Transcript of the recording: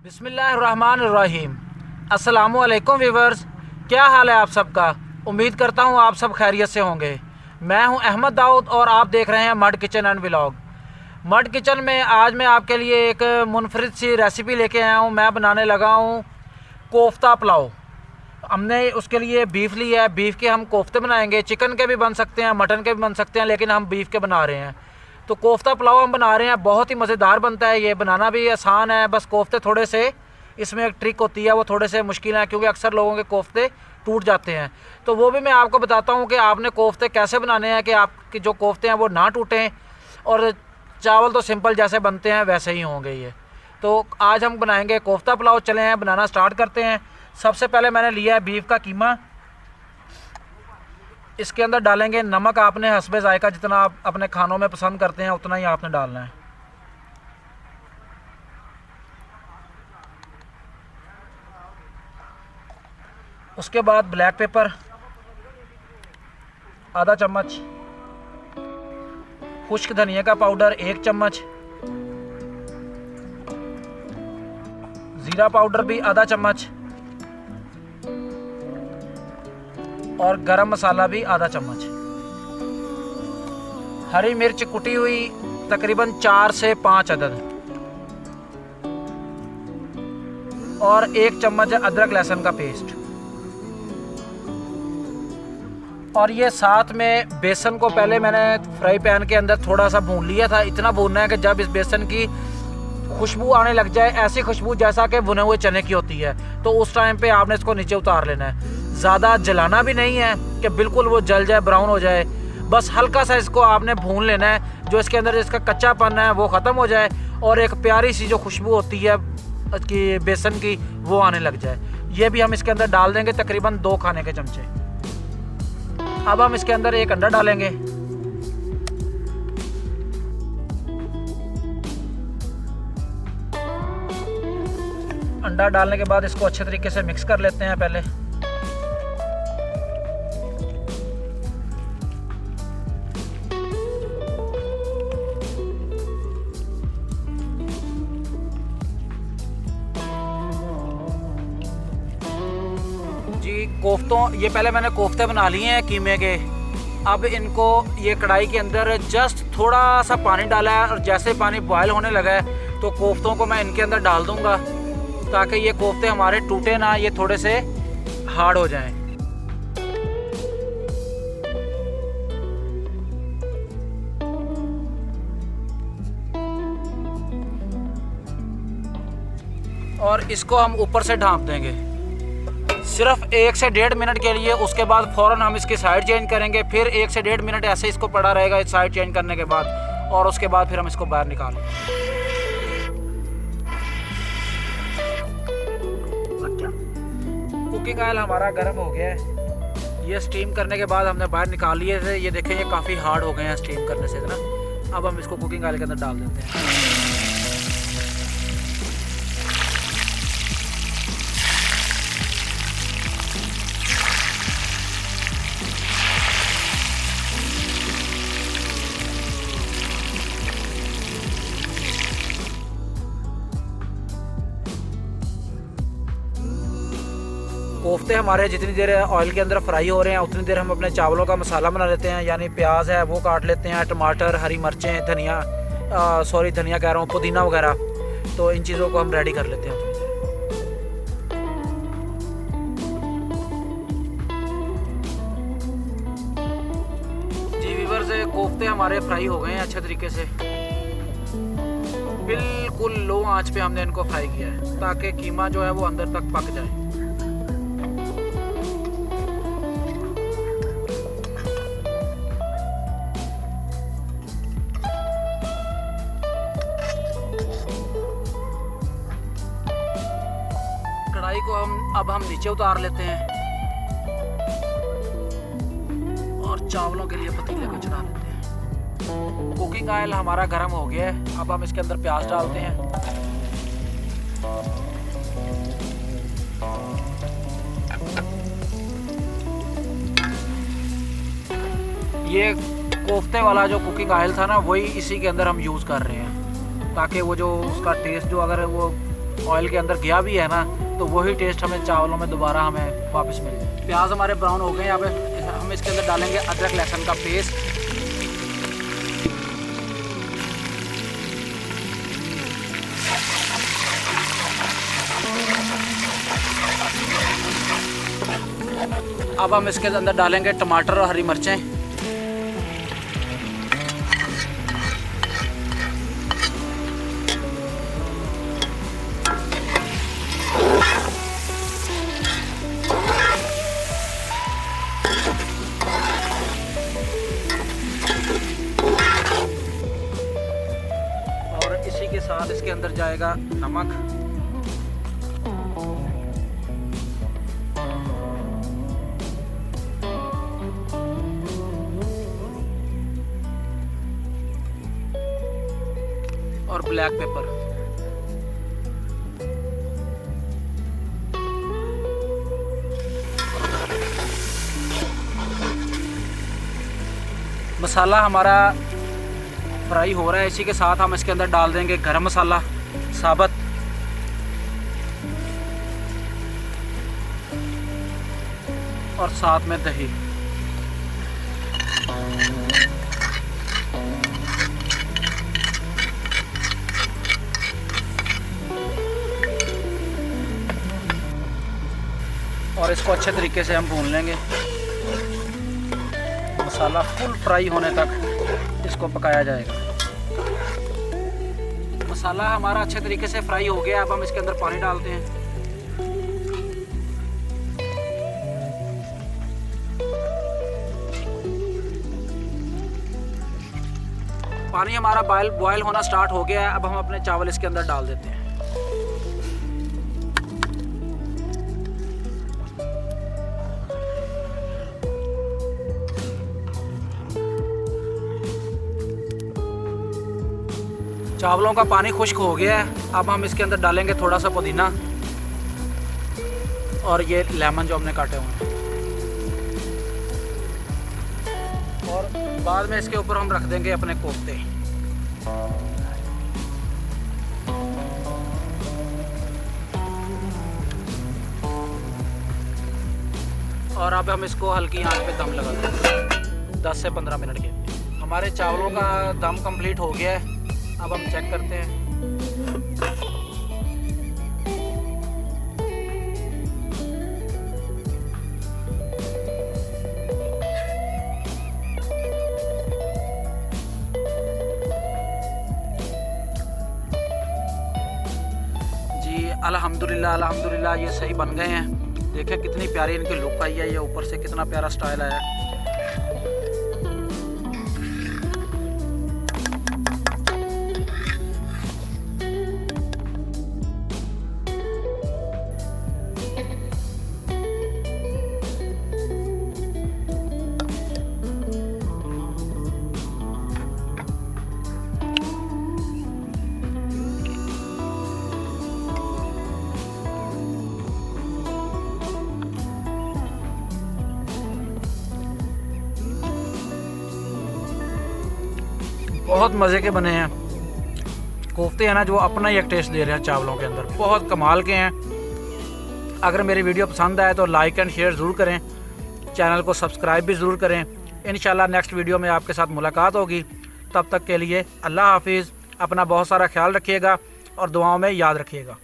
बिस्मिल्लाहिर्रहमानिर्रहीम। अस्सलामुअलैकुम व्यूवर्स, क्या हाल है आप सबका। उम्मीद करता हूँ आप सब खैरियत से होंगे। मैं हूँ अहमद दाऊद और आप देख रहे हैं mud kitchen and vlog. Mud kitchen में आज मैं आपके लिए एक मुनफरिद सी रेसिपी लेके आया हूँ। मैं बनाने लगा हूँ कोफ्ता पुलाव। हमने उसके लिए बीफ लिया है। बीफ के हम कोफ्ते बनाएंगे। चिकन के भी बन सकते हैं, मटन के भी बन सकते हैं, लेकिन हम बीफ के बना रहे हैं। तो कोफ्ता पुलाव हम बना रहे हैं। बहुत ही मज़ेदार बनता है ये, बनाना भी आसान है। बस कोफ्ते थोड़े से, इसमें एक ट्रिक होती है, वो थोड़े से मुश्किल है क्योंकि अक्सर लोगों के कोफ्ते टूट जाते हैं। तो वो भी मैं आपको बताता हूँ कि आपने कोफ्ते कैसे बनाने हैं कि आपके जो कोफ्ते हैं वो ना टूटें, और चावल तो सिंपल जैसे बनते हैं वैसे ही होंगे ये। तो आज हम बनाएंगे कोफ्ता पुलाव। चले हैं बनाना स्टार्ट करते हैं। सबसे पहले मैंने लिया है बीफ का कीमा। इसके अंदर डालेंगे नमक। आपने हस्बे जायका जितना आप अपने खानों में पसंद करते हैं उतना ही आपने डालना है। उसके बाद ब्लैक पेपर आधा चम्मच, खुश्क धनिया का पाउडर 1 चम्मच, ज़ीरा पाउडर भी आधा चम्मच, और गरम मसाला भी आधा चम्मच। हरी मिर्च कुटी हुई तकरीबन 4 से 5 अदद, और 1 चम्मच अदरक लहसुन का पेस्ट। और ये साथ में बेसन को पहले मैंने फ्राई पैन के अंदर थोड़ा सा भून लिया था। इतना भूनना है कि जब इस बेसन की खुशबू आने लग जाए, ऐसी खुशबू जैसा कि भुने हुए चने की होती है, तो उस टाइम पे आपने इसको नीचे उतार लेना है। ज़्यादा जलाना भी नहीं है कि बिल्कुल वो जल जाए, ब्राउन हो जाए। बस हल्का सा इसको आपने भून लेना है, जो इसके अंदर इसका कच्चापन है वो ख़त्म हो जाए, और एक प्यारी सी जो खुशबू होती है कि बेसन की, वो आने लग जाए। ये भी हम इसके अंदर डाल देंगे तकरीबन 2 खाने के चमचे। अब हम इसके अंदर 1 अंडा डालेंगे। अंडा डालने के बाद इसको अच्छे तरीके से मिक्स कर लेते हैं पहले। जी कोफ्तों, ये पहले मैंने कोफ्ते बना लिए हैं कीमे के। अब इनको ये कढ़ाई के अंदर जस्ट थोड़ा सा पानी डाला है, और जैसे पानी बॉयल होने लगा है तो कोफ्तों को मैं इनके अंदर डाल दूंगा, ताकि ये कोफ्ते हमारे टूटे ना, ये थोड़े से हार्ड हो जाएं। और इसको हम ऊपर से ढाँप देंगे सिर्फ 1 से 1.5 मिनट के लिए। उसके बाद फ़ौरन हम इसकी साइड चेंज करेंगे। फिर 1 से 1.5 मिनट ऐसे इसको पड़ा रहेगा इस साइड चेंज करने के बाद, और उसके बाद फिर हम इसको बाहर निकालेंगे। कुकिंग ऑयल हमारा गर्म हो गया है। ये स्टीम करने के बाद हमने बाहर निकाल लिए थे। ये देखें, ये काफ़ी हार्ड हो गए हैं स्टीम करने से ना। अब हम इसको कुकिंग ऑयल के अंदर डाल देते हैं। कोफ्ते हमारे जितनी देर ऑयल के अंदर फ्राई हो रहे हैं उतनी देर हम अपने चावलों का मसाला बना लेते हैं। यानी प्याज है वो काट लेते हैं, टमाटर, हरी मिर्चें, धनिया धनिया कह रहा हूँ, पुदीना वगैरह। तो इन चीज़ों को हम रेडी कर लेते हैं। जी व्यूअर्स, कोफ्ते हमारे फ्राई हो गए हैं अच्छे तरीके से। बिल्कुल लो आंच पे हमने इनको फ्राई किया है, ताकि कीमा जो है वो अंदर तक पक जाए। कढ़ाई को अब हम नीचे उतार लेते हैं, और चावलों के लिए पतीले को चढ़ा लेते हैं। कुकिंग ऑयल हमारा गर्म हो गया है। अब हम इसके अंदर प्याज डालते हैं। ये कोफ्ते वाला जो कुकिंग ऑयल था ना, वही इसी के अंदर हम यूज़ कर रहे हैं, ताकि वो जो उसका टेस्ट जो अगर वो ऑयल के अंदर गया भी है ना, तो वही टेस्ट हमें चावलों में दोबारा हमें वापस मिल जाए। प्याज हमारे ब्राउन हो गए। यहाँ पे हम इसके अंदर डालेंगे अदरक लहसुन का पेस्ट। अब हम इसके अंदर डालेंगे टमाटर और हरी मिर्चें। और इसी के साथ इसके अंदर जाएगा नमक, और ब्लैक पेपर। मसाला हमारा फ्राई हो रहा है। इसी के साथ हम इसके अंदर डाल देंगे गरम मसाला साबुत, और साथ में दही। और इसको अच्छे तरीके से हम भून लेंगे। मसाला फुल फ्राई होने तक इसको पकाया जाएगा। मसाला हमारा अच्छे तरीके से फ्राई हो गया। अब हम इसके अंदर पानी डालते हैं। पानी हमारा बॉयल होना स्टार्ट हो गया है। अब हम अपने चावल इसके अंदर डाल देते हैं। चावलों का पानी खुश्क हो गया है। अब हम इसके अंदर डालेंगे थोड़ा सा पुदीना और ये लेमन जो हमने काटे हुए हैं, और बाद में इसके ऊपर हम रख देंगे अपने कोफ्ते। और अब हम इसको हल्की आंच पे दम लगा देंगे 10 से 15 मिनट के। हमारे चावलों का दम कंप्लीट हो गया है। अब हम चेक करते हैं। जी अल्हम्दुलिल्लाह अल्हम्दुलिल्लाह, ये सही बन गए हैं। देखिए कितनी प्यारी इनकी लुक आई है। ये ऊपर से कितना प्यारा स्टाइल आया है। बहुत मज़े के बने हैं कोफ्ते हैं ना, जो अपना ही एक टेस्ट दे रहे हैं चावलों के अंदर। बहुत कमाल के हैं। अगर मेरी वीडियो पसंद आए तो लाइक एंड शेयर ज़रूर करें। चैनल को सब्सक्राइब भी ज़रूर करें। इंशाल्लाह नेक्स्ट वीडियो में आपके साथ मुलाकात होगी। तब तक के लिए अल्लाह हाफिज़। अपना बहुत सारा ख्याल रखिएगा और दुआओं में याद रखिएगा।